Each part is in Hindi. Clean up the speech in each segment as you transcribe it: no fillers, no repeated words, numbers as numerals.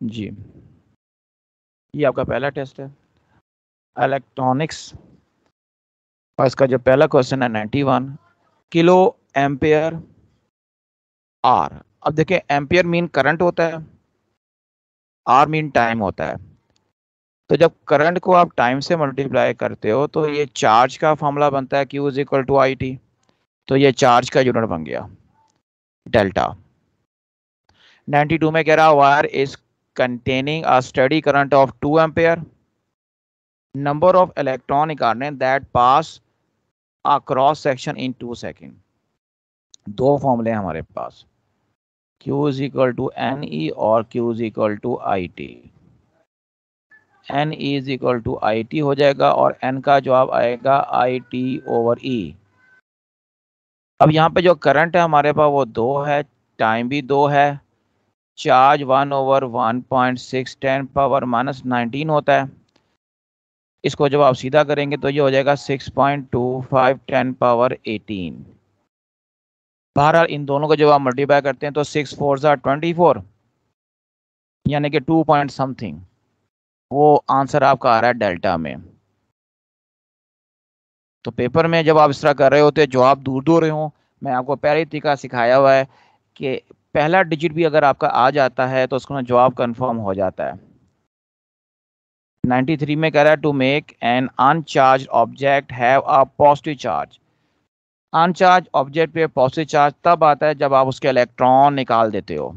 जी, ये आपका पहला टेस्ट है इलेक्ट्रॉनिक्स, और इसका जो पहला क्वेश्चन है 91 किलो एम्पेयर आर। अब देखिए, एम्पियर मीन करंट होता है, आर मीन टाइम होता है। तो जब करंट को आप टाइम से मल्टीप्लाई करते हो तो ये चार्ज का फॉर्मूला बनता है Q is equal to I T. तो ये चार्ज का यूनिट बन गया डेल्टा। 92 में कह रहा wire is containing a study current of 2 ampere, number of electron निकालने that pass a cross section in 2 second. दो फॉर्मूले हैं हमारे पास, Q is equal to N E और Q is equal to I T. N is equal to I T हो जाएगा और एन का जवाब आएगा आई टी ओवर ई। अब यहाँ पे जो करंट है हमारे पास वो 2 है, टाइम भी 2 है, चार्ज 1/1.610 होता है। इसको जब आप सीधा करेंगे तो ये हो जाएगा 6.2510 बहरहाल इन दोनों को जब आप मल्टीप्लाई करते हैं तो 6 4 24, यानी कि 2 पॉइंट समथिंग, वो आंसर आपका आ रहा है डेल्टा में। तो पेपर में जब आप इस तरह कर रहे होते जो आप दूर दूर रहे हो, मैं आपको पहले ही तरीका सिखाया हुआ है कि पहला डिजिट भी अगर आपका आ जाता है तो उसका जवाब कंफर्म हो जाता है। 93 में कह रहा है to make an uncharged object have a positive charge. Uncharged object पे पॉजिटिव चार्ज तब आता है जब आप उसके इलेक्ट्रॉन निकाल देते हो,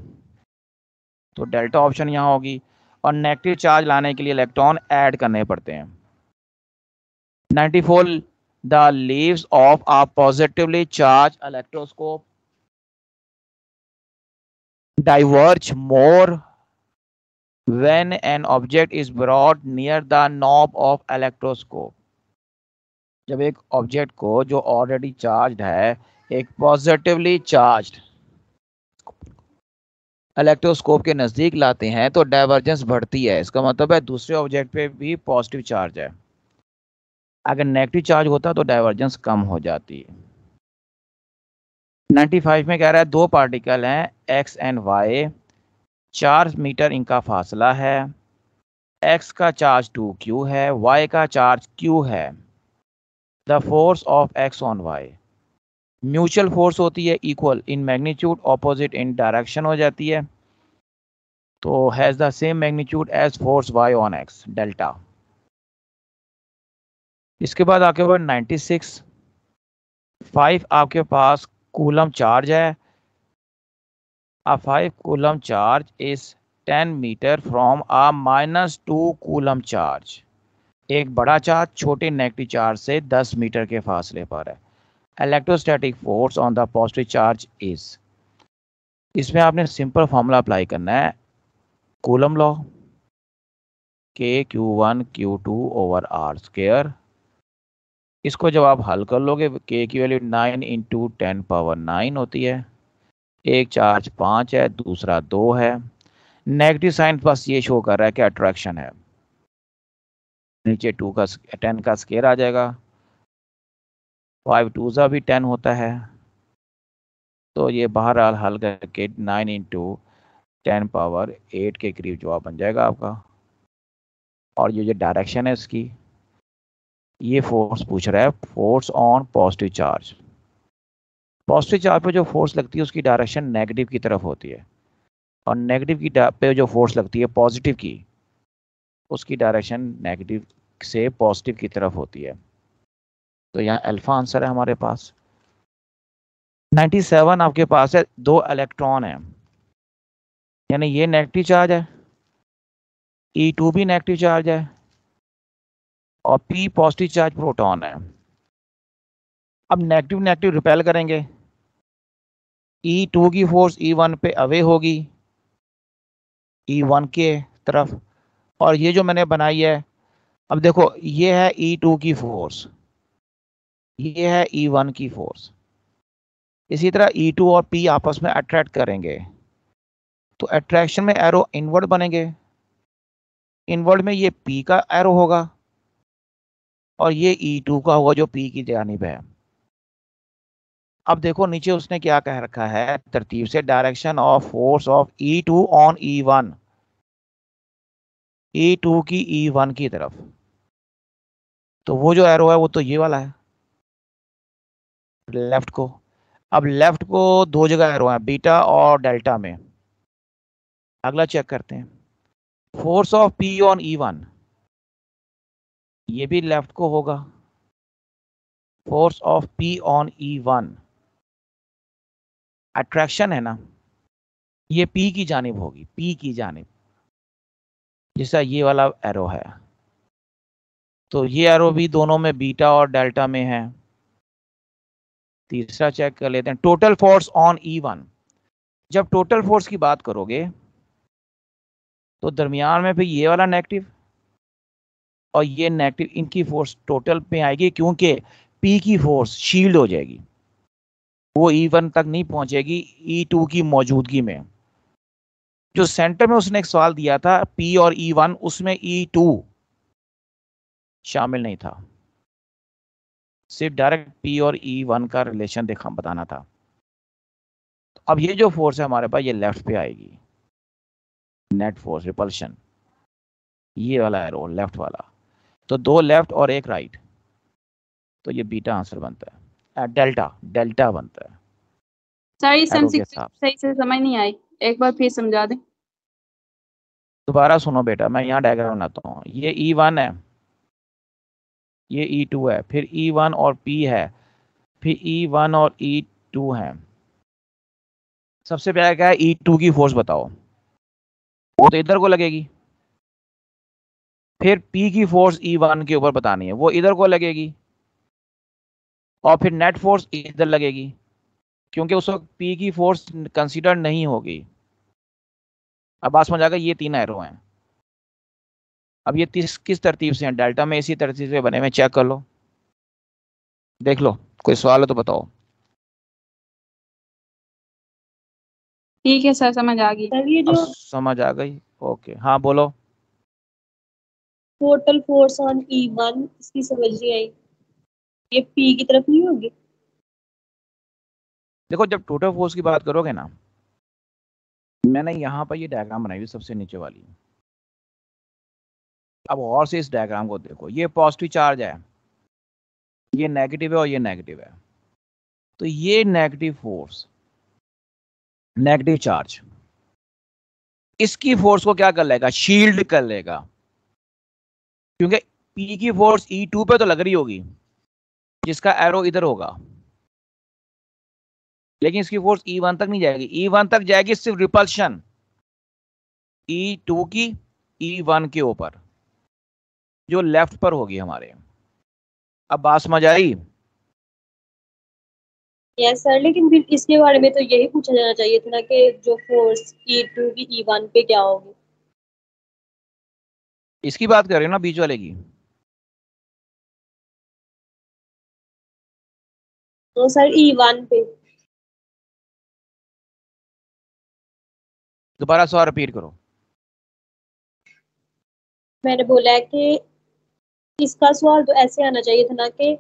तो डेल्टा ऑप्शन यहाँ होगी। और नेगेटिव चार्ज लाने के लिए इलेक्ट्रॉन ऐड करने पड़ते हैं। 94 the leaves of a positively charge electroscope diverge more when an object is brought near the knob of electroscope। जब एक ऑब्जेक्ट को जो ऑलरेडी चार्ज्ड है एक पॉजिटिवली चार्ज्ड इलेक्ट्रोस्कोप के नजदीक लाते हैं तो डाइवर्जेंस बढ़ती है। इसका मतलब है दूसरे ऑब्जेक्ट पे भी पॉजिटिव चार्ज है, अगर नेगेटिव चार्ज होता तो डाइवर्जेंस कम हो जाती है। 95 में कह रहा है दो पार्टिकल हैं एक्स एंड वाई, 4 मीटर इनका फासला है, x का चार्ज 2q है, y का चार्ज q है। The force of x on y, mutual force होती है equal in magnitude, opposite in direction हो जाती है, तो has the same magnitude as force y on x delta. इसके बाद आपके पास 96 5 आपके पास कूलम चार्ज है। a 5 coulomb charge is 10 metre from a -2 coulomb charge. एक बड़ा चार्ज छोटे नेगेटिव चार्ज से 10 मीटर के फासले पर है। Electrostatic force on the positive charge is, इसमें आपने सिंपल फॉर्मूला अप्लाई करना है, coulomb law, K Q1 Q2/R²। इसको जब आप हल कर लोगे K की वैल्यू 9 × 10⁻9 होती है। एक चार्ज 5 है, दूसरा 2 है। नेगेटिव साइन बस ये शो कर रहा है कि अट्रैक्शन है, नीचे 2 का 10 का स्केयर आ जाएगा, 5 2 भी 10 होता है। तो ये बहरहाल हल करके 9 × 10⁸ के करीब जवाब बन जाएगा आपका। और ये जो डायरेक्शन है इसकी, ये फोर्स पूछ रहा है, force on positive charge. Positive charge पे जो फोर्स लगती है उसकी डायरेक्शन नेगेटिव की तरफ होती है, और नेगेटिव की पे जो फोर्स लगती है पॉजिटिव की, उसकी डायरेक्शन नेगेटिव से पॉजिटिव की तरफ होती है। तो यहाँ अल्फा आंसर है हमारे पास। 97 आपके पास है दो इलेक्ट्रॉन है, यानी ये नेगेटिव चार्ज है, E2 भी नेगेटिव चार्ज है, और P पॉजिटिव चार्ज प्रोटॉन है। अब नेगेटिव नेगेटिव रिपेल करेंगे, E2 की फोर्स E1 पे अवे होगी, E1 के तरफ, और ये जो मैंने बनाई है, अब देखो ये है E2 की फोर्स, ये है E1 की फोर्स। इसी तरह E2 और P आपस में अट्रैक्ट करेंगे, तो अट्रैक्शन में एरो इनवर्ड बनेंगे, इनवर्ड में ये P का एरो होगा और ये E2 का होगा जो P की जानिब है। अब देखो नीचे उसने क्या कह रखा है तरतीब से, direction of force of E2 on E1। E2 की E1 की तरफ, तो वो जो एरो है वो तो ये वाला है लेफ्ट को। अब लेफ्ट को दो जगह एरो है, बीटा और डेल्टा में। अगला चेक करते हैं, force of P on E1, ये भी लेफ्ट को होगा। Force of P on E1, attraction है ना, ये P की जानिब होगी, P की जानिब, जैसा ये वाला एरो है। तो ये एरो भी दोनों में बीटा और डेल्टा में है। तीसरा चेक कर लेते हैं, टोटल फोर्स ऑन E1। जब टोटल फोर्स की बात करोगे तो दरमियान में फिर ये वाला नेगेटिव और ये नेगेटिव, इनकी फोर्स टोटल पे आएगी, क्योंकि P की फोर्स शील्ड हो जाएगी, वो E1 तक नहीं पहुंचेगी E2 की मौजूदगी में। जो सेंटर में उसने एक सवाल दिया था P और E1, उसमें E2 शामिल नहीं था, सिर्फ डायरेक्ट P और E1 का रिलेशन देखा बताना था। तो अब ये जो फोर्स है हमारे पास, ये लेफ्ट पे आएगी, नेट फोर्स रिपल्शन, ये वाला एरो लेफ्ट वाला। तो दो लेफ्ट और एक राइट, तो ये बीटा आंसर बनता है, डेल्टा डेल्टा बनता है सर सम एरो के साथ। सही से समझ नहीं आई, एक बार फिर समझा दें। दोबारा सुनो बेटा, मैं यहाँ डायग्राम बनाता हूँ। ये E1 है, ये E2 है, फिर E1 और P है, फिर E1 और E2 है। सबसे पहले क्या है, E2 की फोर्स बताओ, वो तो इधर को लगेगी। फिर P की फोर्स E1 के ऊपर बतानी है, वो इधर को लगेगी। और फिर नेट फोर्स इधर लगेगी, क्योंकि उस वक्त P की फोर्स कंसीडर नहीं होगी। अब बात समझ आ गई, ये तीन एरो हैं। अब ये किस तरतीब से हैं, डेल्टा में इसी तरतीब से बने हुए, चेक कर लो, देख लो, कोई सवाल है तो बताओ। ठीक है सर, समझ आ गई। सर ये अब जो समझ आ गई, ओके, हाँ बोलो। टोटल फोर्स ऑन E1, इसकी समझ नहीं आई, ये P की तरफ नहीं होगी? देखो, जब टोटल फोर्स की बात करोगे ना, मैंने यहाँ पर ये डायग्राम बनाई हुई सबसे नीचे वाली। अब और से इस डायग्राम को देखो, ये पॉजिटिव चार्ज है, ये नेगेटिव है और ये नेगेटिव है। तो ये नेगेटिव फोर्स, नेगेटिव चार्ज, इसकी फोर्स को क्या कर लेगा, शील्ड कर लेगा, क्योंकि P की फोर्स E2 पे तो लग रही होगी, जिसका एरो इधर होगा, लेकिन इसकी फोर्स E1 तक नहीं जाएगी। E1 तक जाएगी सिर्फ रिपल्शन, E2 की E1 के ऊपर, जो लेफ्ट पर होगी हमारे। अब बात समझ आई? यस सर, लेकिन फिर इसके बारे में तो यही पूछा जाना चाहिए था ना कि जो फोर्स E2 की E1 पे क्या होगी। इसकी बात कर रहे हो ना, बीच वाले की? तो सर E1 पे दोबारा सवाल रिपीट करो। मैंने बोला है कि इसका सवाल तो ऐसे आना चाहिए था ना कि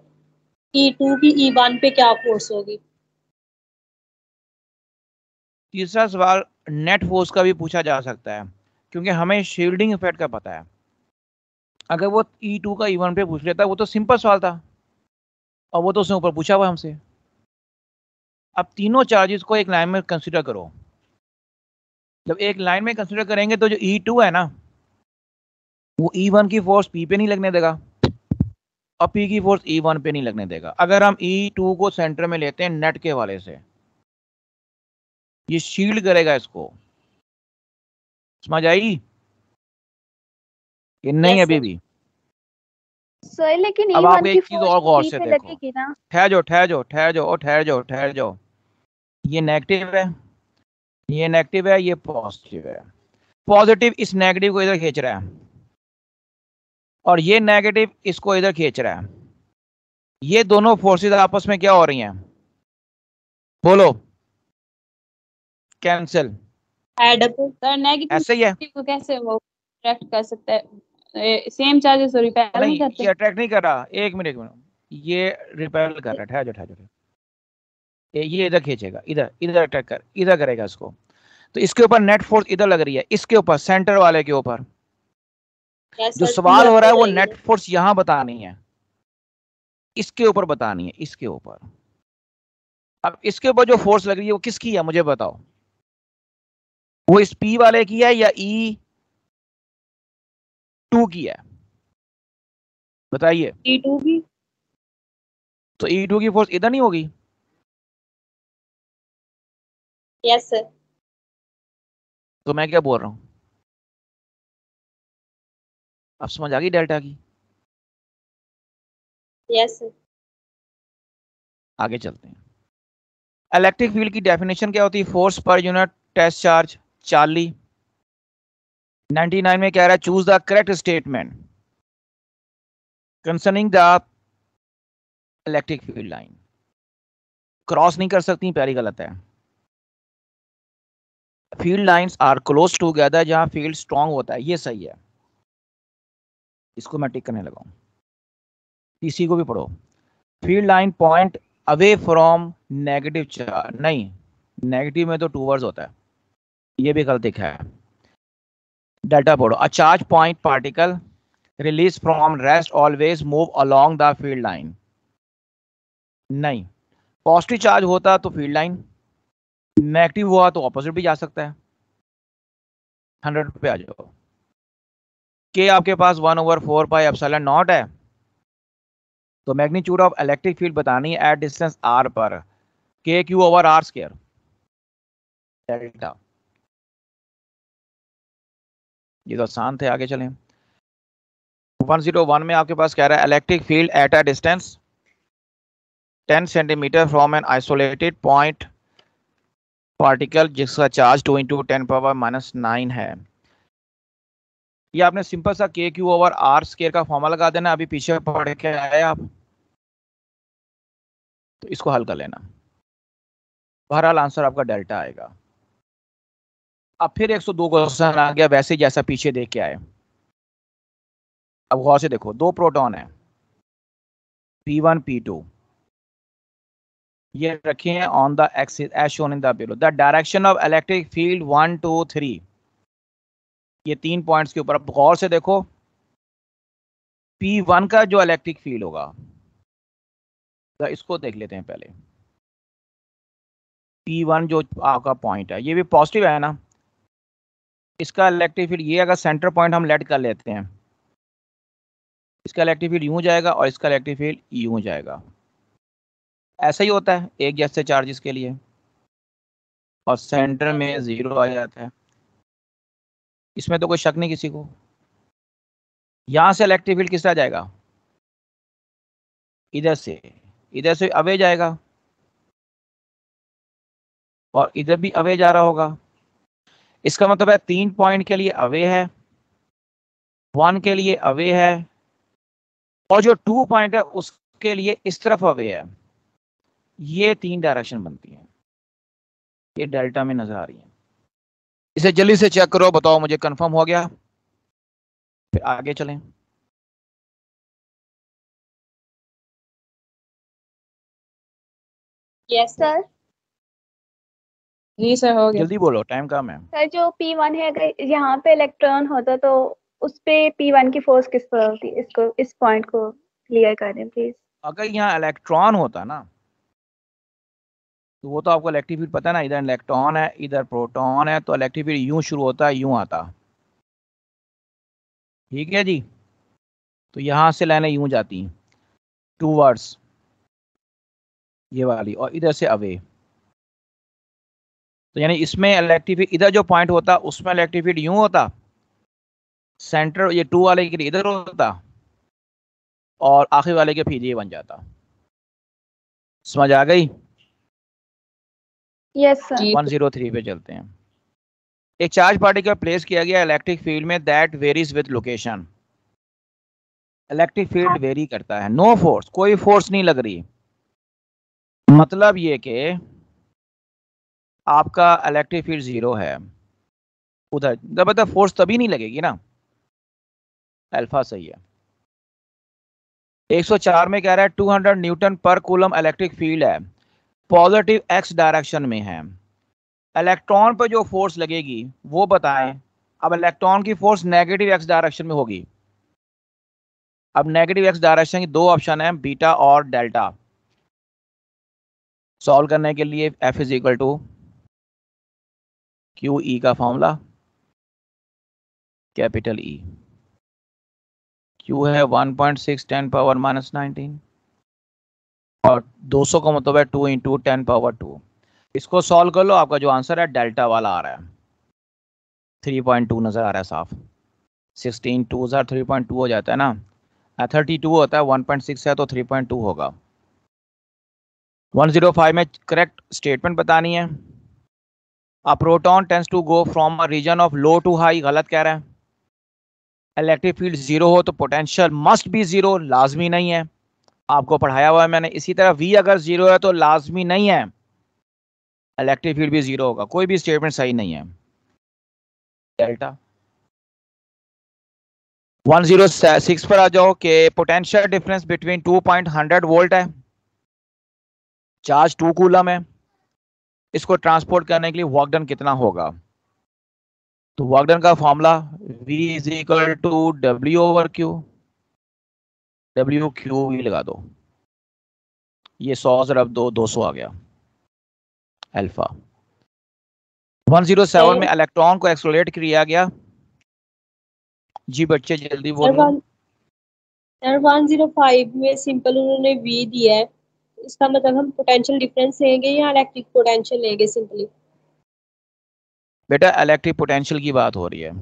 E2 की E1 पे क्या फोर्स होगी। तीसरा सवाल नेट फोर्स का भी पूछा जा सकता है, क्योंकि हमें शील्डिंग इफेक्ट का पता है। अगर वो E2 का E1 पे पूछ लेता, वो तो सिंपल सवाल था, और वो तो उसने ऊपर पूछा हुआ हमसे। अब तीनों चार्जेस को एक लाइन में कंसीडर करो। जब एक लाइन में कंसीडर करेंगे तो जो E2 है ना, वो E1 की फोर्स P पे नहीं लगने देगा, और P की फोर्स E1 पे नहीं लगने देगा। अगर हम E2 को सेंटर में लेते हैं नेट के वाले से, ये शील्ड करेगा इसको। समझ आई कि नहीं? यस अभी सर। भी? सर लेकिन अब आप E1 की एक चीज फोर्स और तो गौर P से पे देखो, लगेगी ना। ठहर जाओ। ये नेगेटिव है, ये नेगेटिव है, ये पॉजिटिव है। पॉजिटिव इस नेगेटिव को इधर खींच रहा है, और ये नेगेटिव इसको इधर खींच रहा है। ये दोनों फोर्सेस आपस में क्या हो रही हैं, बोलो? Cancel. Add up. Sir negative ऐसे ही है? को कैसे वो अट्रैक्ट कर सकता है, सेम चार्जेस तो रिपेल नहीं नहीं, करते। ये अट्रैक्ट नहीं कर रहा, एक मिनट, ये रिपेल कर रहा है। ठहर जाओ, ये इधर खींचेगा, इधर इधर अटैक कर, इधर करेगा इसको। तो इसके ऊपर नेट फोर्स इधर लग रही है, इसके ऊपर, सेंटर वाले के ऊपर। Yes, जो sir, सवाल P हो रहा है वो रहेगी। नेट फोर्स यहां बतानी है, इसके ऊपर बतानी है, इसके ऊपर। अब इसके ऊपर जो फोर्स लग रही है वो किसकी है मुझे बताओ, वो इस P वाले की है या E2 की है, बताइए। E2 की। तो E2 की फोर्स इधर नहीं होगी? Yes, sir. तो मैं क्या बोल रहा हूं, अब समझ आ गई डेल्टा की? Yes, sir. आगे चलते हैं। इलेक्ट्रिक फील्ड की डेफिनेशन क्या होती है? Force per unit test charge. Charlie 99 में कह रहा है choose the correct statement concerning the electric field line. Cross नहीं कर सकती, पहली गलत है। Field lines are close together, जहां फील्ड स्ट्रांग होता है, ये सही है, इसको मैं टिक करने लगा हूं। इसी को भी पढ़ो। Field line point away from negative charge, नहीं, नेगेटिव में तो टूवर्ड्स होता है, ये भी गलत लिखा है। डेल्टा पढ़ो। A charge point particle release from rest always move along the field line, नहीं। पॉजिटिव चार्ज होता तो फील्ड लाइन, नेगेटिव हुआ तो ऑपोजिट भी जा सकता है। 100 पे आ जाओ। के आपके पास 1/4πε0 है, तो मैग्नीट्यूड ऑफ इलेक्ट्रिक फील्ड बतानी है एट डिस्टेंस r पर, KQ/r², डेल्टा। ये तो आसान थे, आगे चलें। 101 में आपके पास कह रहा है electric field at a distance 10 centimetre from an isolated point particle जिसका चार्ज 2 × 10⁻⁻9 है। ये आपने सिंपल सा KQ/r² का फॉर्मूला लगा देना, अभी पीछे पढ़ के आए आप, तो इसको हल कर लेना, बहरहाल आंसर आपका डेल्टा आएगा। अब फिर 102 क्वेश्चन आ गया वैसे जैसा पीछे देख के आए। अब गौर से देखो, दो प्रोटॉन है P1 P2, ये रखे हैं on the axis as shown in the below. The direction of electric field 1 2 3, ये 3 पॉइंट्स के ऊपर। अब गौर से देखो, P1 का जो इलेक्ट्रिक फील्ड होगा, तो इसको देख लेते हैं पहले। P1 जो आपका पॉइंट है, ये भी पॉजिटिव है ना, इसका इलेक्ट्रिक फील्ड, ये अगर सेंटर पॉइंट हम लेट कर लेते हैं, इसका इलेक्ट्रिक फील्ड यूं जाएगा और इसका इलेक्ट्रिक फील्ड यूं जाएगा। ऐसा ही होता है एक जैसे चार्जेस के लिए, और सेंटर में 0 आ जाता है, इसमें तो कोई शक नहीं किसी को। यहां से इलेक्ट्रिक फील्ड किस तरह जाएगा, इधर से अवे जाएगा, और इधर भी अवे जा रहा होगा। इसका मतलब है 3 पॉइंट के लिए अवे है, 1 के लिए अवे है, और जो 2 पॉइंट है उसके लिए इस तरफ अवे है। ये 3 डायरेक्शन बनती है, ये डेल्टा में नजर आ रही है। इसे जल्दी से चेक करो, बताओ मुझे कंफर्म हो गया? फिर आगे चलें। Yes, sir. सर। जी सर, हो गया। जल्दी बोलो, टाइम कम है। सर जो P1 है, अगर यहाँ पे इलेक्ट्रॉन होता तो उस पे P1 की फोर्स किस पर होती, इसको इस पॉइंट को क्लियर कर दें प्लीज। अगर यहाँ इलेक्ट्रॉन होता ना, तो वो तो आपको इलेक्ट्रिक फील्ड पता है ना, इधर इलेक्ट्रॉन है इधर प्रोटॉन है, तो इलेक्ट्रिक फील्ड यूं शुरू होता है यूं आता, ठीक है जी। तो यहां से लाइनें यूं जाती हैं टूवर्ड्स ये वाली, और इधर से अवे। तो यानी इसमें इलेक्ट्रिक फील्ड, इधर जो पॉइंट होता उसमें इलेक्ट्रिक फील्ड यूं होता, सेंटर ये 2 वाले के लिए इधर होता, और आखिरी वाले के फिर ये बन जाता। समझ आ गई? Yes sir. जी 103 पे चलते हैं। एक चार्ज पार्टिकल प्लेस किया गया इलेक्ट्रिक फील्ड में that varies with location. Electric field very करता है, नो फोर्स, कोई फोर्स नहीं लग रही। मतलब ये कि आपका इलेक्ट्रिक फील्ड 0 है उधर, मतलब फोर्स तभी नहीं लगेगी ना, अल्फा सही है। 104 में कह रहा है 200 Newton per coulomb electric field है, पॉजिटिव x डायरेक्शन में है। इलेक्ट्रॉन पर जो फोर्स लगेगी वो बताएं। अब इलेक्ट्रॉन की फोर्स नेगेटिव x डायरेक्शन में होगी, अब नेगेटिव एक्स डायरेक्शन की दो ऑप्शन है, बीटा और डेल्टा। सॉल्व करने के लिए F is equal to Q E का फॉर्मूला, कैपिटल ई। क्यू है 1.6 10⁻⁻19 और 200 का मतलब है 2 इंटू 10⁻²। इसको सॉल्व कर लो, आपका जो आंसर है डेल्टा वाला आ रहा है, 3.2 नजर आ रहा है साफ। 16 2 3.2 हो जाता है ना, 32 होता है, 1.6 है तो 3.2 होगा। 105 में करेक्ट स्टेटमेंट बतानी है। A proton tends to go from a region of low to high, गलत कह रहा है। इलेक्ट्रिक फील्ड जीरो हो तो पोटेंशियल मस्ट बी जीरो, लाजमी नहीं है, आपको पढ़ाया हुआ है मैंने। इसी तरह V अगर जीरो है तो लाजमी नहीं है इलेक्ट्रिक फील्ड भी जीरो होगा, कोई भी स्टेटमेंट सही नहीं है। डेल्टा 106 पर आ जाओ कि पोटेंशियल डिफरेंस बिटवीन 2.100 वोल्ट है, चार्ज 2 कूलम है, इसको ट्रांसपोर्ट करने के लिए वर्क डन कितना होगा। तो वर्क डन का formula V is equal to W/Q, WQV लगा दो, ये 100 ज़रब 200 आ गया अल्फा। 107 में इलेक्ट्रॉन को एक्सोलेट किया गया। जी बच्चे जल्दी बोलो। सर 105 में सिंपल उन्होंने V दिया है, इसका मतलब हम पोटेंशियल डिफरेंस लेंगे या इलेक्ट्रिक पोटेंशियल लेंगे सिंपली। बेटा इलेक्ट्रिक पोटेंशियल की बात हो रही है,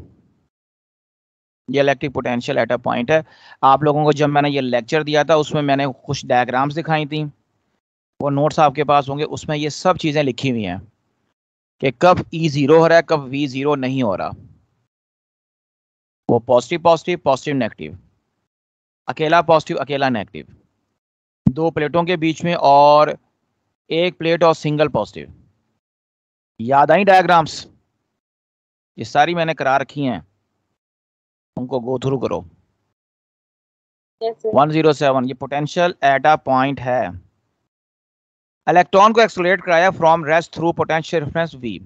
ये electric potential at a point है। आप लोगों को जब मैंने ये लेक्चर दिया था उसमें मैंने कुछ डायग्राम्स दिखाई थी, वो नोट्स आपके पास होंगे, उसमें ये सब चीजें लिखी हुई हैं कि कब E जीरो हो रहा है, कब V जीरो नहीं हो रहा। वो पॉजिटिव पॉजिटिव पॉजिटिव नेगेटिव, अकेला पॉजिटिव अकेला नेगेटिव, दो प्लेटों के बीच में और एक प्लेट और सिंगल पॉजिटिव। याद आई डायग्राम्स, ये सारी मैंने करा रखी हैं, उनको गो थ्रू करो। 107 ये पोटेंशियल एट अ पॉइंट है। इलेक्ट्रॉन को एक्सोलेट कराया from rest through potential difference V।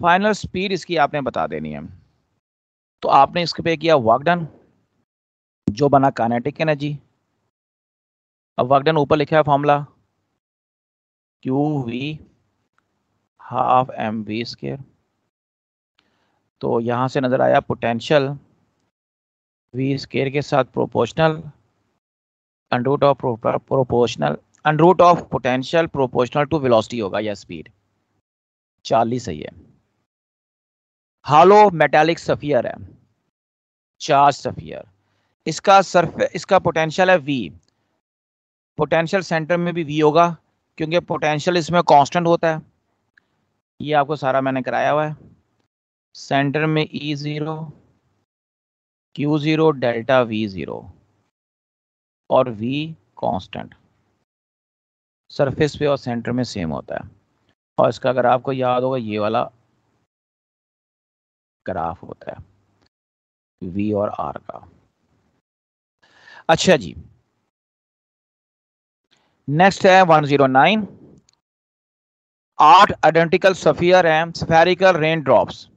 Final speed इसकी आपने बता देनी है। तो आपने इसके पे किया वर्क डन, जो बना काइनेटिक एनर्जी। अब वर्क डन ऊपर लिखा है फॉर्मूला QV हाफ mv²। तो यहां से नजर आया पोटेंशियल V² के साथ proportional under root of potential proportional to velocity होगा, या स्पीड। 40 सही है। हालो मेटालिक सफियर है, चार्ज सफियर, इसका सरफेस, इसका पोटेंशियल है V। पोटेंशियल सेंटर में भी V होगा क्योंकि पोटेंशियल इसमें कांस्टेंट होता है, ये आपको सारा मैंने कराया हुआ है। सेंटर में E0 Q0 डेल्टा V0 और V कांस्टेंट, सरफेस पे और सेंटर में सेम होता है। और इसका अगर आपको याद होगा ये वाला ग्राफ होता है V और R का। अच्छा जी, नेक्स्ट है 109। 8 आइडेंटिकल सफियर हैं, spherical rain drops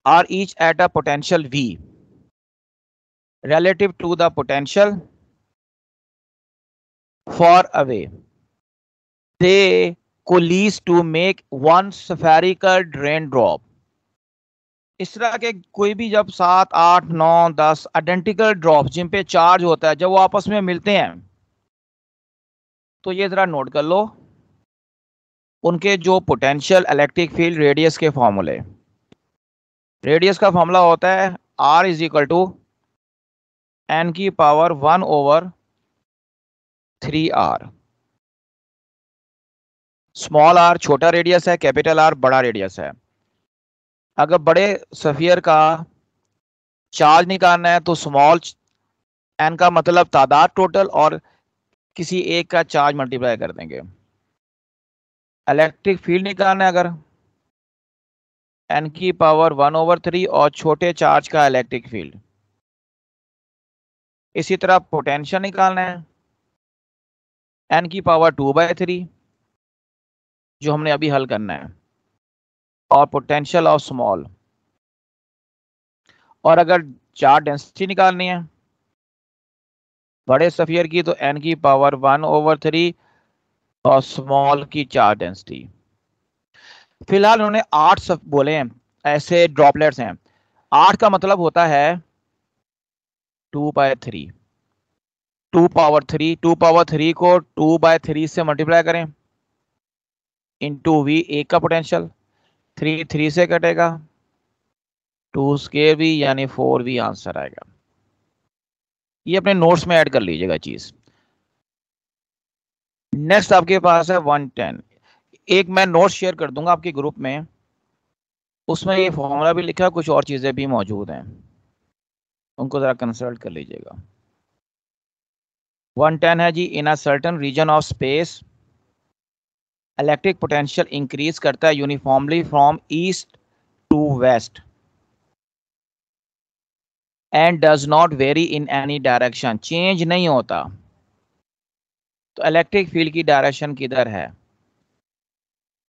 are each at a potential V relative to the potential far away. They coalesce to make one spherical raindrop. इस तरह के कोई भी जब 7 8 9 10 आइडेंटिकल ड्रॉप जिन पे चार्ज होता है, जब वो आपस में मिलते हैं तो ये जरा नोट कर लो उनके जो पोटेंशियल इलेक्ट्रिक फील्ड रेडियस के फॉर्मूले। रेडियस का फॉर्मूला होता है R is equal to n की पावर 1/3R। स्मॉल r छोटा रेडियस है, कैपिटल R बड़ा रेडियस है। अगर बड़े सफियर का चार्ज निकालना है तो स्मॉल n का मतलब तादाद टोटल और किसी एक का चार्ज मल्टीप्लाई कर देंगे। इलेक्ट्रिक फील्ड निकालना है अगर n की पावर 1/3 और छोटे चार्ज का इलेक्ट्रिक फील्ड। इसी तरह पोटेंशियल निकालना है n की पावर 2/3 जो हमने अभी हल करना है, और पोटेंशियल ऑफ स्मॉल। और अगर चार्ज डेंसिटी निकालनी है बड़े स्फीयर की, तो n की पावर 1/3 और स्मॉल की चार्ज डेंसिटी। फिलहाल उन्होंने 8 बोले हैं, ऐसे ड्रॉपलेट्स हैं। 8 का मतलब होता है 2/3, 2 पावर 3 को 2/3 से मल्टीप्लाई करें इंटू v, एक का पोटेंशियल, 3 से कटेगा, 2 स्क्वायर v यानी 4v आंसर आएगा। ये अपने नोट्स में ऐड कर लीजिएगा चीज। नेक्स्ट आपके पास है 110। एक मैं नोट शेयर कर दूंगा आपके ग्रुप में, उसमें ये फॉर्मूला भी लिखा है, कुछ और चीजें भी मौजूद हैं, उनको जरा कंसल्ट कर लीजिएगा। 110 है जी, in a certain region of space electric potential increase करता है uniformly from east to west and does not vary in any direction, change नहीं होता। तो इलेक्ट्रिक फील्ड की डायरेक्शन किधर है?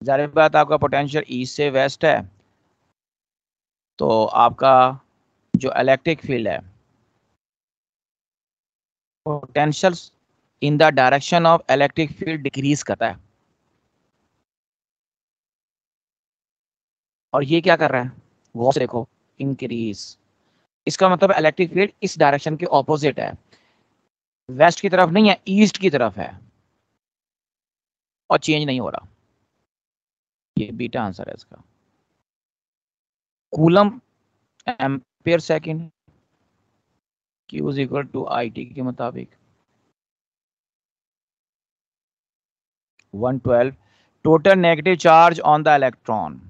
जाहिर बात आपका पोटेंशियल ईस्ट से वेस्ट है, तो आपका जो इलेक्ट्रिक फील्ड है potential in the direction of electric field decrease करता है। और ये क्या कर रहा है वो देखो, इंक्रीज। इसका मतलब इलेक्ट्रिक फील्ड इस डायरेक्शन के ऑपोजिट है, वेस्ट की तरफ नहीं है, ईस्ट की तरफ है, और चेंज नहीं हो रहा। ये बीटा आंसर है इसका। Coulomb ampere second, Q is equal to IT के मुताबिक। 112 total negative charge on the electron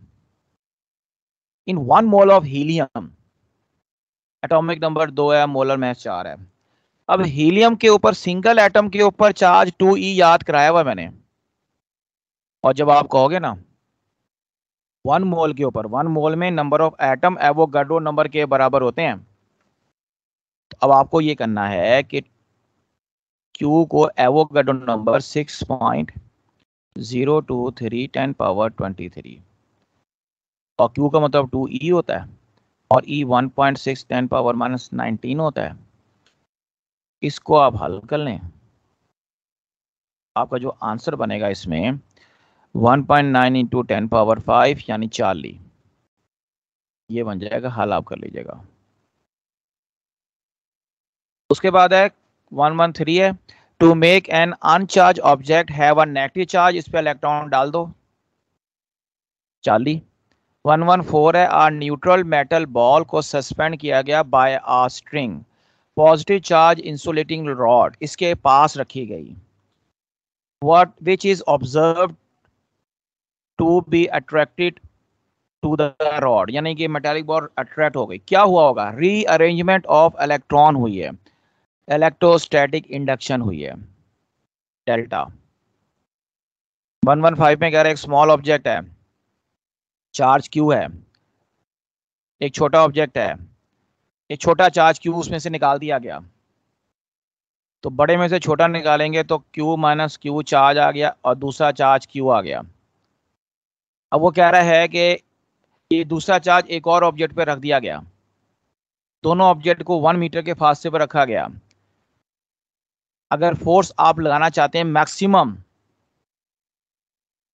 in 1 mole of helium, atomic number 2 है, मोलर मास 4 है। अब हीलियम के ऊपर सिंगल एटम के ऊपर चार्ज 2e याद कराया हुआ मैंने, और जब आप कहोगे ना 1 मोल के ऊपर, 1 मोल में number of atom Avogadro number के बराबर होते हैं, तो अब आपको ये करना है कि Q को एवोगाड्रो नंबर 6.023 10 पावर 23, और Q का मतलब 2e होता है, और E 1.6 10 पावर -19 होता है। इसको आप हल कर लें, आपका जो आंसर बनेगा इसमें 1.9 इंटू 10 पावर 5 यानी 40, ये बन जाएगा। हल आप कर लीजिएगा। उसके बाद है 113 है, to make an uncharged object have a negative charge, इस पे इलेक्ट्रॉन डाल दो 40। 114 है, आ न्यूट्रल मेटल बॉल को सस्पेंड किया गया by a string, positive charge insulating rod इसके पास रखी गई, what which is observed to be attracted to the rod, यानी कि मेटालिक बॉल अट्रैक्ट हो गई। क्या हुआ होगा? रीअरेंजमेंट ऑफ इलेक्ट्रॉन हुई है, इलेक्ट्रोस्टैटिक इंडक्शन हुई है, डेल्टा। 115 में कह रहे एक स्मॉल ऑब्जेक्ट है, चार्ज Q है, एक छोटा ऑब्जेक्ट है, एक छोटा चार्ज Q उसमें से निकाल दिया गया, तो बड़े में से छोटा निकालेंगे तो Q माइनस Q चार्ज आ गया और दूसरा चार्ज Q आ गया। अब वो कह रहा है कि ये दूसरा चार्ज एक और ऑब्जेक्ट पे रख दिया गया, दोनों ऑब्जेक्ट को 1 मीटर के फासले पर रखा गया। अगर फोर्स आप लगाना चाहते हैं मैक्सिमम,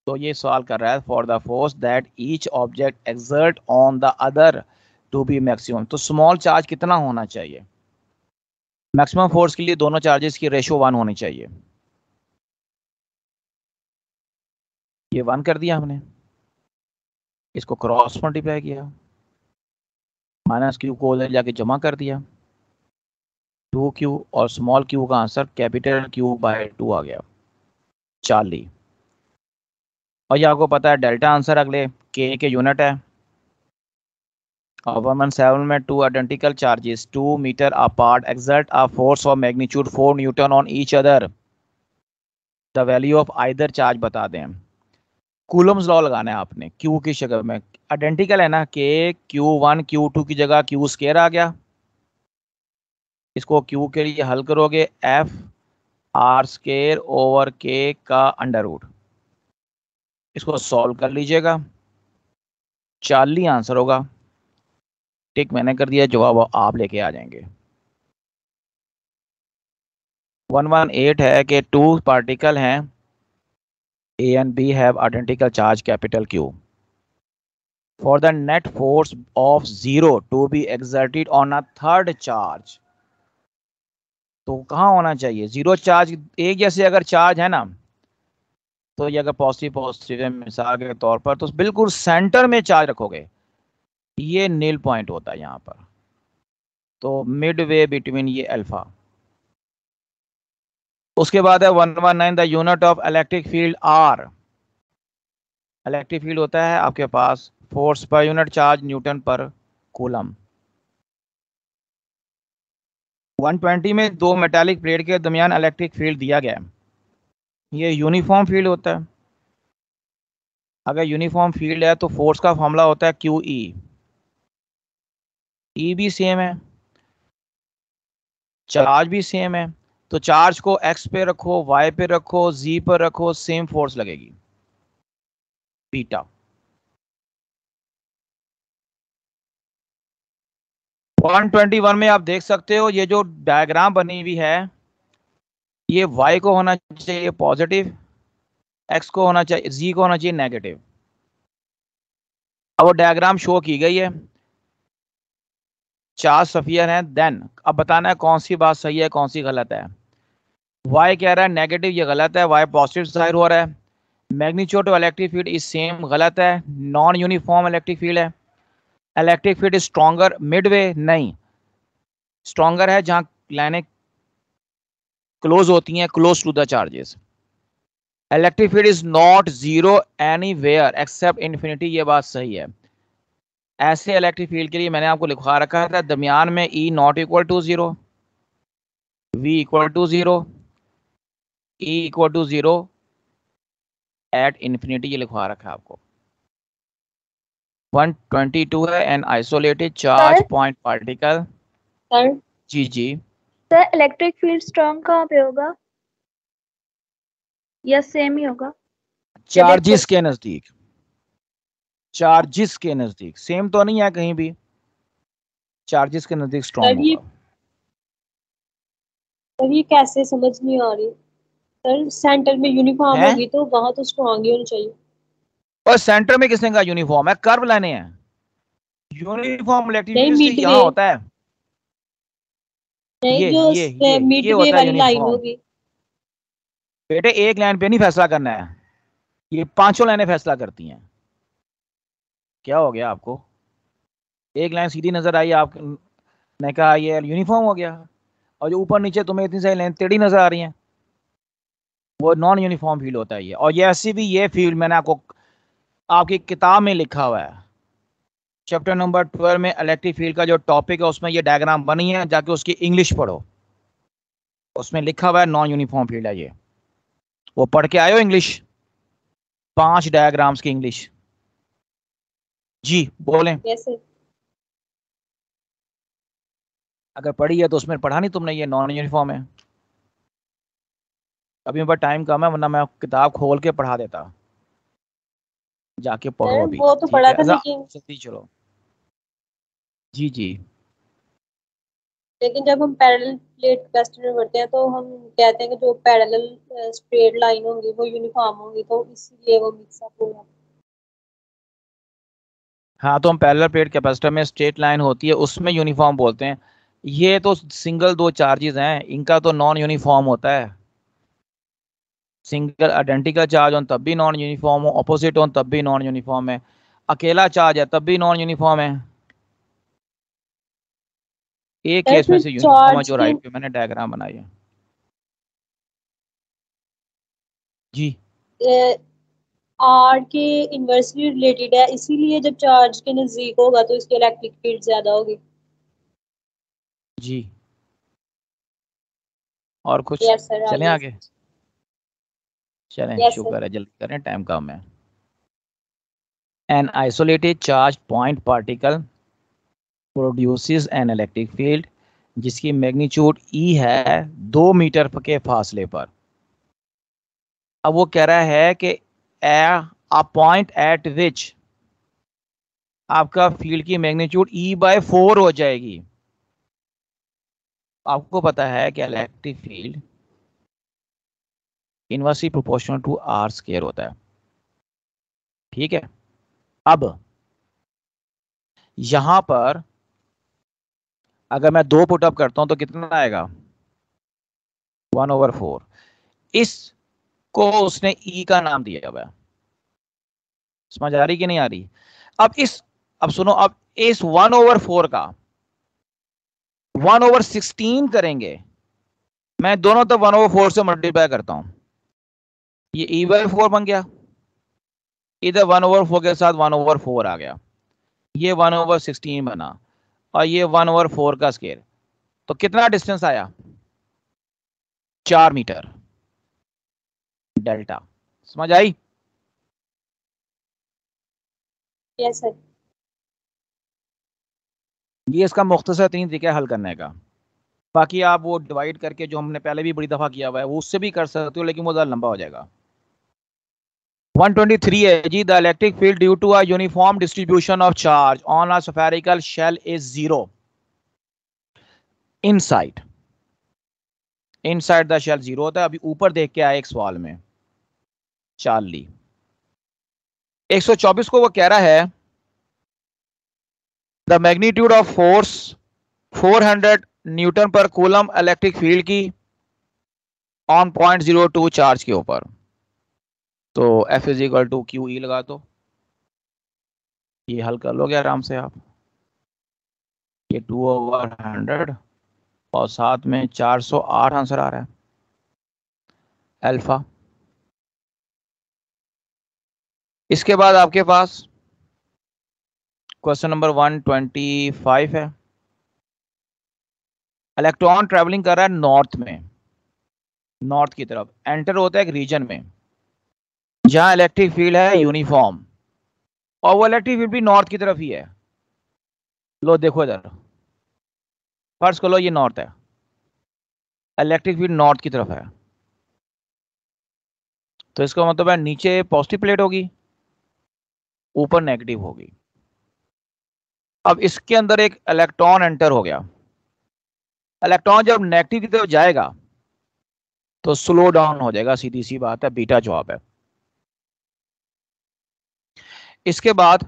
तो ये सवाल कर रहा है for the force that each object exert on the other to be maximum, तो स्मॉल चार्ज कितना होना चाहिए? मैक्सिमम फोर्स के लिए दोनों चार्जेस की रेशियो 1 होनी चाहिए। ये 1 कर दिया हमने, इसको क्रॉस मल्टीप्लाई किया, माइनस Q को उधर जाके जमा कर दिया, 2Q और स्मॉल Q का आंसर कैपिटल Q/2 आ गया 40। और ये आपको पता है डेल्टा आंसर अगले K के यूनिट है, और 117 में 2 identical charges 2 metre apart exert a force of magnitude 4 newton on each other, the value of either charge बता दें। कूलम्स लॉ लगाना है आपने Q की शक्ल में, आइडेंटिकल है ना, K Q1 Q2 की जगह Q स्क्वायर आ गया, इसको Q के लिए हल करोगे F R square over K का अंडर रूट, इसको सॉल्व कर लीजिएगा, 40 आंसर होगा। टिक मैंने कर दिया, जवाब आप लेके आ जाएंगे। 118 है कि टू पार्टिकल हैं A and B have identical charge capital Q. For the net force of 0 to be exerted on a third charge, तो कहाँ होना चाहिए? जीरो चार्ज, एक जैसे अगर चार्ज है ना, तो ये अगर पॉजिटिव पॉजिटिव है मिसाल के तौर पर, तो बिल्कुल सेंटर में चार्ज रखोगे, ये नील पॉइंट होता है यहाँ पर, तो मिड वे बिटवीन ये अल्फा। उसके बाद है 119 the unit of electric field are. Electric field होता है आपके पास force per unit charge newton per coulomb. 120 में दो मेटालिक प्लेट के दरमियान इलेक्ट्रिक फील्ड दिया गया है, ये यूनिफॉर्म फील्ड होता है। अगर यूनिफॉर्म फील्ड है तो फोर्स का फॉर्मूला होता है क्यू ई भी सेम है, चार्ज भी सेम है, तो चार्ज को एक्स पे रखो, वाई पे रखो, जी पर रखो, सेम फोर्स लगेगी, बीटा। वन 121 में आप देख सकते हो ये जो डायग्राम बनी हुई है, ये y को होना चाहिए पॉजिटिव, x को होना चाहिए, z को होना चाहिए नेगेटिव। अब वो डायग्राम शो की गई है, चार सफियर हैं। देन अब बताना है कौन सी बात सही है कौन सी गलत है। y कह रहा है नेगेटिव, ये गलत है, y पॉजिटिव जाहिर हो रहा है। Magnitude of electric field is same, गलत है, नॉन यूनिफॉर्म इलेक्ट्रिक फील्ड है। Electric field is stronger midway, नहीं, स्ट्रॉन्गर है जहां लाइनें क्लोज होती हैं, close to the charges. Electric field is not zero anywhere except infinity, ये बात सही है। ऐसे इलेक्ट्रिक फील्ड के लिए मैंने आपको लिखवा रखा था दरमियान में E not equal to zero, V equal to zero, E equal to zero at infinity, ये लिखवा रखा है आपको। 122 है an isolated charge point particle. Sir जी जी सर इलेक्ट्रिक फील्ड स्ट्रॉन्ग कहाँ पे होगा या सेम ही होगा? चार्जिस के नजदीक, चार्जिस के नजदीक, सेम तो नहीं है कहीं भी, चार्जिस के नजदीक स्ट्रॉन्ग ये होगा। सर ये कैसे समझ नहीं आ रही। सर सेंटर में यूनिफॉर्म है? होगी तो वहां तो स्ट्रॉन्ग ही होनी चाहिए। और सेंटर में किसने कहा यूनिफॉर्म है? कर्व लाने हैं, यूनिफॉर्म इलेक्ट्रिक नहीं फील्ड से मिड यहाँ वे, होता है, नहीं ये जो ये मिड वे होता है वाली लाइन यूनिफॉर्म। होगी। बेटे एक लाइन पे नहीं फैसला करना है, ये पांचों लाइनें फैसला करती हैं। क्या हो गया आपको? एक लाइन सीधी नजर आई, आपने कहा ये यूनिफॉर्म हो गया, और जो ऊपर नीचे तुम्हें इतनी सारी लाइन टेढ़ी नजर आ रही हैं, वो नॉन यूनिफॉर्म फील्ड होता है ये। और ये ऐसी भी ये फील्ड मैंने आपको आपकी किताब में लिखा हुआ है, चैप्टर नंबर 12 में इलेक्ट्रिक फील्ड का जो टॉपिक है उसमें ये डायग्राम बनी है, जाके उसकी इंग्लिश पढ़ो, उसमें लिखा हुआ है नॉन यूनिफॉर्म फील्ड है ये। वो पढ़ के आयो इंग्लिश, 5 डायग्राम्स की इंग्लिश। जी बोलें। कैसे? अगर पढ़ी है तो उसमें पढ़ा नहीं तुमने, ये नॉन यूनिफॉर्म है। अभी मेरे पास टाइम कम है, वरना मैं किताब खोल के पढ़ा देता, जाके पढ़ो सर अभी। वो तो ठीक पढ़ा है, था लेकिन जल्दी चलो। जी जी जब हम पैरेलल प्लेट कैपेसिटर में पढ़ते हैं तो हम कहते हैं कि जो पैरेलल स्ट्रेट लाइन होंगी वो यूनिफॉर्म होंगी, तो इसलिए वो मिक्सअप होगा। हाँ, तो हम पैरेलल प्लेट कैपेसिटर में स्ट्रेट लाइन होती है उसमें यूनिफॉर्म बोलते हैं। ये तो सिंगल दो चार्जेस हैं, इनका तो नॉन यूनिफॉर्म होता है। सिंगल आइडेंटिकल चार्ज हो तब भी नॉन यूनिफॉर्म हो, ऑपोजिट हो तब भी नॉन यूनिफॉर्म है, अकेला चार्ज है तब भी नॉन यूनिफॉर्म है। एक सर केस में फिर से यूनिफॉर्म है चार्ज जो के राइट पे मैंने डायग्राम बनाई है। जी आर के इन्वर्सली रिलेटेड है, इसीलिए जब चार्ज के नजदीक होगा तो इसकी इलेक्ट्रिक फील्ड ज्यादा होगी। जी और कुछ? यस सर, चलें आगे। आगे, चलें, यस सर। शुक्र है, जल्दी करें, टाइम कम है। An isolated charge point particle produces an electric field जिसकी मैग्नीट्यूड E है 2 मीटर के फासले पर। अब वो कह रहा है कि a point at which आपका फील्ड की मैग्नीट्यूड E/4 हो जाएगी। आपको पता है कि electric field inversely proportional to r square होता है, ठीक है। अब यहां पर अगर मैं 2 पुटअप करता हूं तो कितना आएगा, 1/4। इसको उसने ई का नाम दिया हुआ है, समझ आ रही कि नहीं आ रही। अब सुनो, अब इस 1/4 का 1/16 करेंगे। मैं दोनों तो 1/4 से मल्टीप्लाई करता हूं, ये E/4 बन गया, इधर 1/4 के साथ 1/4 आ गया, ये 1/16 बना, और ये 1/4 का स्क्वायर। तो कितना डिस्टेंस आया, 4 मीटर डेल्टा। समझ आई। Yes sir. ये इसका मुख्तसर 3 तरीका है हल करने का। बाकी आप वो डिवाइड करके जो हमने पहले भी बड़ी दफा किया हुआ है वो उससे भी कर सकते हो, लेकिन वो ज्यादा लंबा हो जाएगा। 123 है जी, the electric field due to a uniform distribution of charge on a spherical shell is 0 inside. Inside the shell 0 होता है। अभी ऊपर देख के आए एक सवाल में, चार्ली 124 को वो कह रहा है the magnitude of force 400 newton per coulomb electric field की ऑन 0.02 चार्ज के ऊपर। तो F is to Q E लगा दो, ये हल कर लोगे आराम से आप। ये 2/100 और साथ में 408 आंसर आ रहा है अल्फा। इसके बाद आपके पास क्वेश्चन नंबर 125 है। इलेक्ट्रॉन ट्रेवलिंग कर रहा है नॉर्थ में, नॉर्थ की तरफ एंटर होता है एक रीजन में जहां इलेक्ट्रिक फील्ड है यूनिफॉर्म, और वो इलेक्ट्रिक फील्ड भी नॉर्थ की तरफ ही है। लो देखो इधर, फर्स्ट को लो, ये नॉर्थ है, इलेक्ट्रिक फील्ड नॉर्थ की तरफ है, तो इसका मतलब है नीचे पॉजिटिव प्लेट होगी, ऊपर नेगेटिव होगी। अब इसके अंदर एक इलेक्ट्रॉन एंटर हो गया। इलेक्ट्रॉन जब नेगेटिव की तरफ जाएगा तो स्लो डाउन हो जाएगा, सीधी सी बात है, बीटा जवाब है। इसके बाद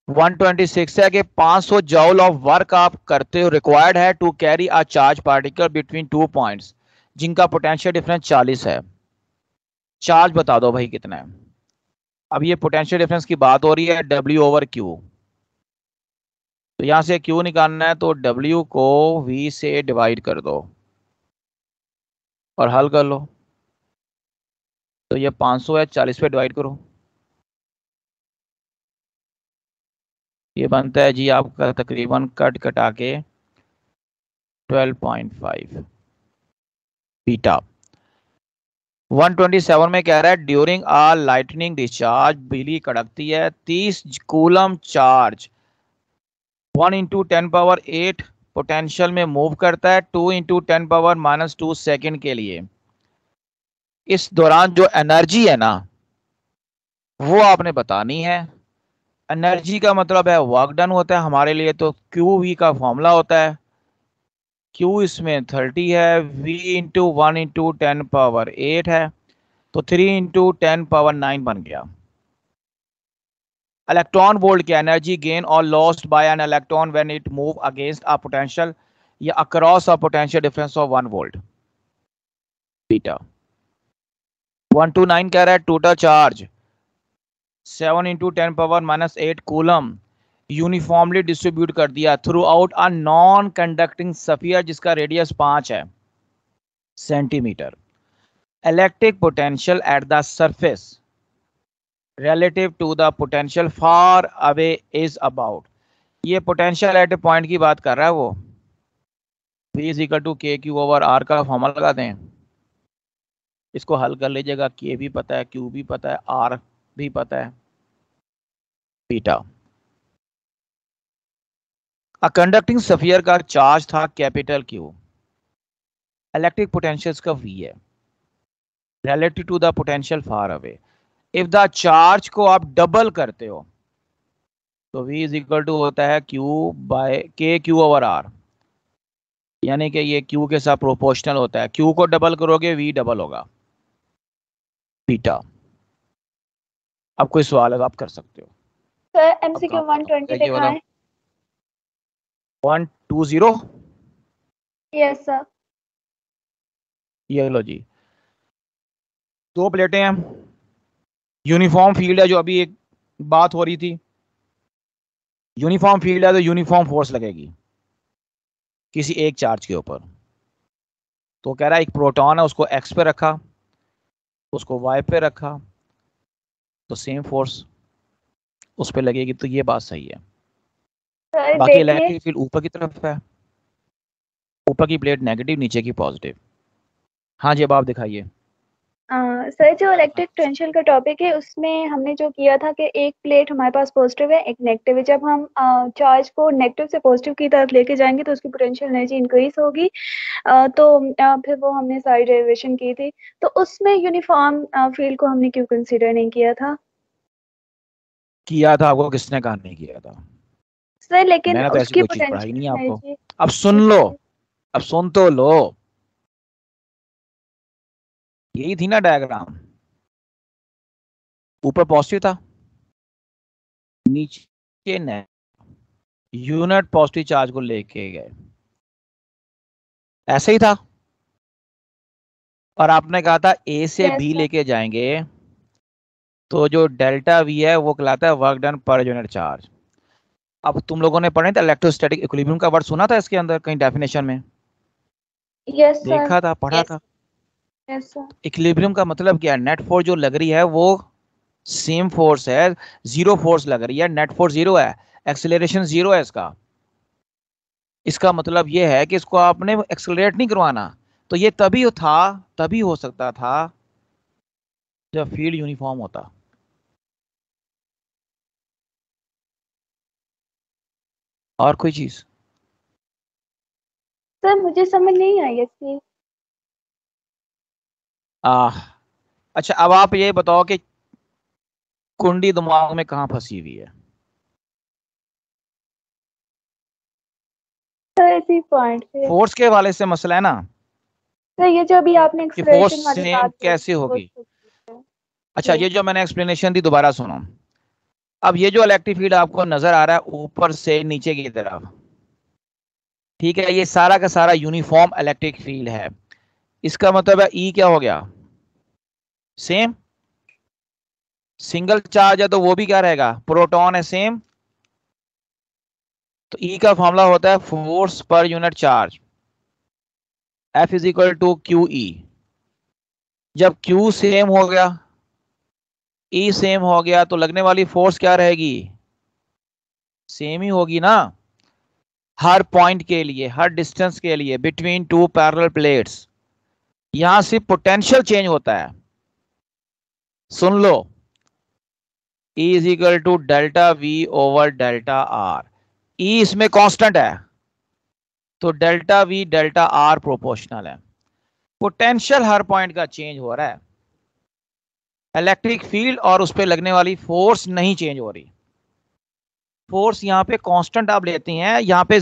126 है कि 500 जूल ऑफ वर्क आप करते हो रिक्वायर्ड है to carry a charge particle between 2 points जिनका पोटेंशियल डिफरेंस 40 है। चार्ज बता दो भाई कितना है। अब ये पोटेंशियल डिफरेंस की बात हो रही है, W/Q। तो यहां से Q निकालना है, तो W को V से डिवाइड कर दो और हल कर लो। तो ये 500 है, 40 पे डिवाइड करो, ये बनता है जी आपका तकरीबन कट कटा के 12.5 बीटा। 127 में कह रहा है ड्यूरिंग आ लाइटनिंग डिस्चार्ज, बिजली कड़कती है, 30 कूलम चार्ज 1 × 10⁸ पोटेंशियल में मूव करता है 2 × 10⁻⁻2 सेकंड के लिए। इस दौरान जो एनर्जी है ना वो आपने बतानी है। एनर्जी का मतलब है वर्क डन होता है हमारे लिए, तो QV का फॉर्मूला होता है, Q इसमें 30 है, V × 1 × 10⁸ है, तो 3 × 10⁹ बन गया। इलेक्ट्रॉन वोल्ट की एनर्जी गेन और lost by an electron when it move against a potential या across a potential difference of 1 volt beta. 129 कह रहा है total charge 7 × 10⁻⁻8 coulomb uniformly distribute कर दिया throughout a non conducting sphere जिसका रेडियस 5 है centimetre. Electric potential at the surface relative to the potential far away is about। ये पोटेंशियल एट ए पॉइंट की बात कर रहा है वो। V = KQ/R का फॉर्मूला लगा दें, इसको हल कर लीजिएगा। K भी पता है, Q भी पता है, R भी पता है, बीटा। अ कंडक्टिंग स्फीयर का चार्ज था कैपिटल Q, इलेक्ट्रिक पोटेंशियल का V है, relative to the potential far away. If the charge को आप डबल करते हो तो V इज इक्वल टू होता है Q बाय के क्यू ओवर आर, यानी कि ये Q के साथ प्रोपोर्शनल होता है। Q को डबल करोगे V डबल होगा बीटा। अब कोई सवाल है तो आप कर सकते हो। सर अब MCQ काम 120 ये वाला दिखाएं। 120, यस सर। ये लो जी, दो प्लेटें हैं, यूनिफॉर्म फील्ड है, जो अभी एक बात हो रही थी। यूनिफॉर्म फील्ड है तो यूनिफॉर्म फोर्स लगेगी किसी एक चार्ज के ऊपर। तो कह रहा है एक प्रोटॉन है, उसको एक्स पे रखा, उसको वाई पे रखा, तो सेम फोर्स उस पे लगेगी। तो ये बात सही है। सर बाकी देखिए, इलेक्ट्रिक फील्ड ऊपर की तरफ है, ऊपर की प्लेट नेगेटिव, नीचे की पॉजिटिव। हाँ जी, अब आप दिखाइए। सर जो इलेक्ट्रिक पोटेंशियल का टॉपिक है उसमें हमने जो किया था कि एक प्लेट हमारे पास पॉजिटिव है, एक नेगेटिव है। जब हम चार्ज को नेगेटिव से पॉजिटिव की तरफ लेके जाएंगे तो उसकी पोटेंशियल एनर्जी इंक्रीज होगी। फिर वो हमने सारी डेरिवेशन की थी, तो उसमें यूनिफॉर्म फील्ड को हमने क्यों कंसीडर नहीं किया था? किया था, आपको किसने कहा नहीं किया था? सर लेकिन मैंने तो ऐसी उसकी कोई चीज पढ़ाई नहीं है पोटेंशियल आपको। एनर्जी। अब सुन लो, अब सुन तो लो। यही थी ना डायग्राम, ऊपर पॉजिटिव था, नीचे ने यूनिट पॉजिटिव चार्ज को लेके गए, ऐसे ही था। और आपने कहा था ए से यस बी सर। लेके जाएंगे तो जो डेल्टा वी है वो कहलाता है वर्क डन पर यूनिट चार्ज। अब तुम लोगों ने पढ़ा था इलेक्ट्रोस्टैटिक इक्विलिब्रियम का वर्ड, सुना था इसके अंदर कहीं डेफिनेशन में? Yes sir. देखा था, पढ़ा यस था। Yes sir. इक्विलिब्रियम का मतलब क्या है? नेट फोर्स जो लग रही है वो सेम फोर्स है, जीरो फोर्स लग रही है, नेट फोर्स जीरो है, एक्सेलरेशन जीरो है इसका। इसका मतलब ये है कि इसको आपने एक्सेलरेट नहीं करवाना। तो ये तभी था, तभी हो सकता था जब फील्ड यूनिफॉर्म होता। और कोई चीज? सर मुझे समझ नहीं आई इसकी। आह, अच्छा अब आप ये बताओ कि कुंडी दिमाग में कहाँ फंसी हुई है? सर इसी पॉइंट पे। फोर्स के हवाले से मसला है ना, सर ये जो अभी आपने कि फोर्स एक्सप्रेशन वाली सेम बात कैसे बोली वो होगी। ठीक है। अच्छा, जी। ये जो मैंने एक्सप्लेनेशन दी दोबारा सुनो। अब ये जो इलेक्ट्रिक फील्ड आपको नजर आ रहा है ऊपर से नीचे की तरफ, ठीक है, ये सारा का सारा यूनिफॉर्म इलेक्ट्रिक फील्ड है। इसका मतलब है ई क्या हो गया? सेम। सिंगल चार्ज है तो वो भी क्या रहेगा? प्रोटॉन है, सेम। तो ई का फॉर्मूला होता है force per unit charge, F is equal to Q E. जब क्यू सेम हो गया, ई सेम हो गया, तो लगने वाली फोर्स क्या रहेगी? सेम ही होगी ना। हर पॉइंट के लिए, हर डिस्टेंस के लिए बिटवीन टू पैरेलल प्लेट्स, यहां सिर्फ पोटेंशियल चेंज होता है। सुन लो, E is equal to delta V over delta R. E इसमें कांस्टेंट है तो delta V delta R proportional है। पोटेंशियल हर पॉइंट का चेंज हो रहा है, इलेक्ट्रिक फील्ड और उस पर लगने वाली फोर्स नहीं चेंज हो रही। फोर्स यहाँ पे कांस्टेंट आप लेती हैं, यहाँ पे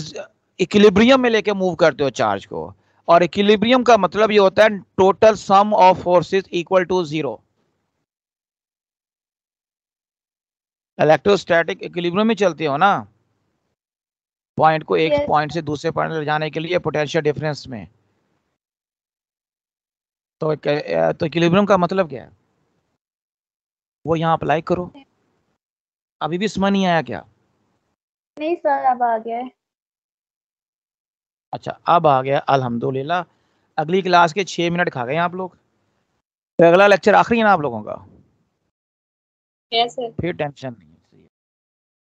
इक्विलिब्रियम में लेके मूव करते हो चार्ज को। और इक्विलिब्रियम का मतलब ये होता है total sum of forces equal to zero. Electrostatic equilibrium में चलते हो ना, पॉइंट को एक यस। पॉइंट से दूसरे पॉइंट ले जाने के लिए पोटेंशियल डिफरेंस में। तो इक्विलिब्रियम का मतलब क्या है वो यहाँ अप्लाई करो। अभी भी समझ नहीं आया क्या? नहीं सर अब आ गया है। अच्छा अब आ गया, अल्हम्दुलिल्लाह। अगली क्लास के 6 मिनट खा गए आप लोग। तो अगला लेक्चर आखिरी है ना आप लोगों का, यस सर। फिर टेंशन नहीं है।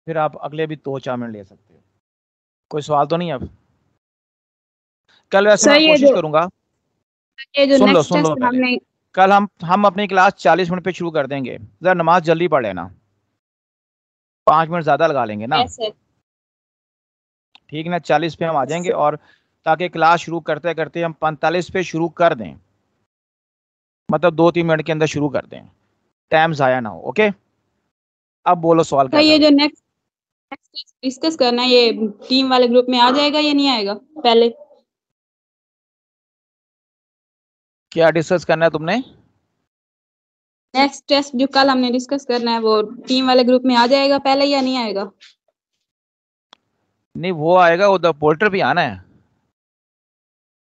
फिर आप अगले भी 2-4 मिनट ले सकते हो। कोई सवाल तो नहीं अब? कल वैसे सर मैं कोशिश करूंगा। ये जो सुन लो नेक्स्ट सुन लो टेस्ट पहले, हमने कल हम अपनी क्लास 40 मिनट पे शुरू कर देंगे। जरा नमाज जल्दी पढ़ लेना, 5 मिनट ज्यादा लगा लेंगे ना, यस सर। ठीक ना? 40 पे हम आ जाएंगे, और ताकि क्लास शुरू करते करते हम 45 पे शुरू कर दें, मतलब 2-3 मिनट के अंदर शुरू कर दें। टाइम जाया ना हो। ओके, अब बोलो सवाल क्या ये था? जो नेक्स्ट डिस्कस करना है ये टीम वाले ग्रुप में आ जाएगा या नहीं आएगा? पहले क्या डिस्कस करना है तुमने? नेक्स्ट टेस्ट जो कल हमने डिस्कस करना है वो टीम वाले ग्रुप में आ जाएगा पहले या नहीं आएगा? नहीं, वो आएगा, उधर पोर्टल पे आना है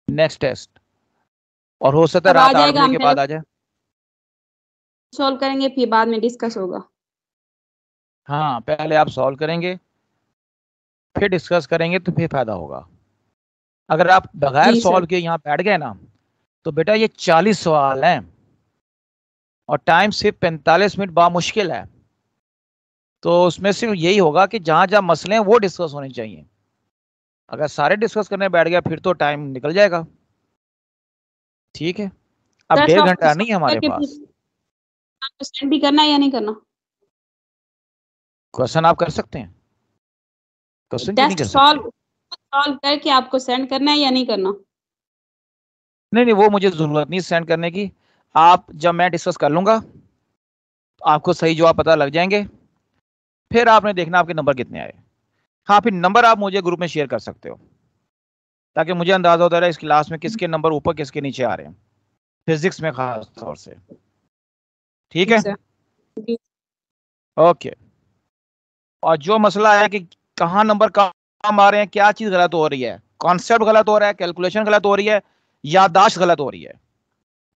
नेक्स्ट टेस्ट, और हो सकता है अब आ रात 8 जाएगा, बजे हम के बाद आ जाए। सॉल्व करेंगे फिर बाद में डिस्कस होगा। हाँ, पहले आप सॉल्व करेंगे फिर डिस्कस करेंगे तो फिर फायदा होगा। अगर आप बगैर जी सॉल्व सर। किए यहाँ बैठ गए ना तो बेटा ये 40 सवाल हैं और टाइम सिर्फ 45 मिनट मुश्किल है। तो उसमें सिर्फ यही होगा कि जहां जहां मसले हैं वो डिस्कस होने चाहिए। अगर सारे डिस्कस करने बैठ गया फिर तो टाइम निकल जाएगा। ठीक है, अब सर 1.5 घंटा नहीं है हमारे करके पास। आपको सेंड भी करना है या नहीं करना? क्वेश्चन आप कर सकते हैं, क्वेश्चन क्यों नहीं टेस्ट कर सकते? सॉल्व करके आपको सेंड करना है या नहीं करना? नहीं नहीं, वो मुझे जरूरत नहीं सेंड करने की। आप जब मैं डिस्कस कर लूंगा तो आपको सही जवाब पता लग जाएंगे, फिर आपने देखना आपके नंबर कितने आए। हाँ, फिर नंबर आप मुझे ग्रुप में शेयर कर सकते हो ताकि मुझे अंदाजा होता रहे इस क्लास में किसके नंबर ऊपर किसके नीचे आ रहे हैं, फिजिक्स में खास तौर से। ठीक है, सर जी। ओके। और जो मसला है कि कहाँ नंबर कम आ रहे हैं, क्या चीज गलत हो रही है, कॉन्सेप्ट गलत हो रहा है, कैलकुलेशन गलत हो रही है, याददाश्त गलत हो रही है,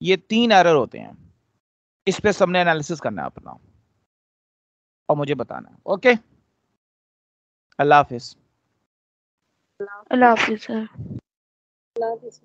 ये 3 एरर होते हैं। इस पे सबने एनालिसिस करना है अपना और मुझे बताना है। ओके, अल्लाह हाफिज। अल्लाह हाफिज़ सर। अल्लाह हाफिज़।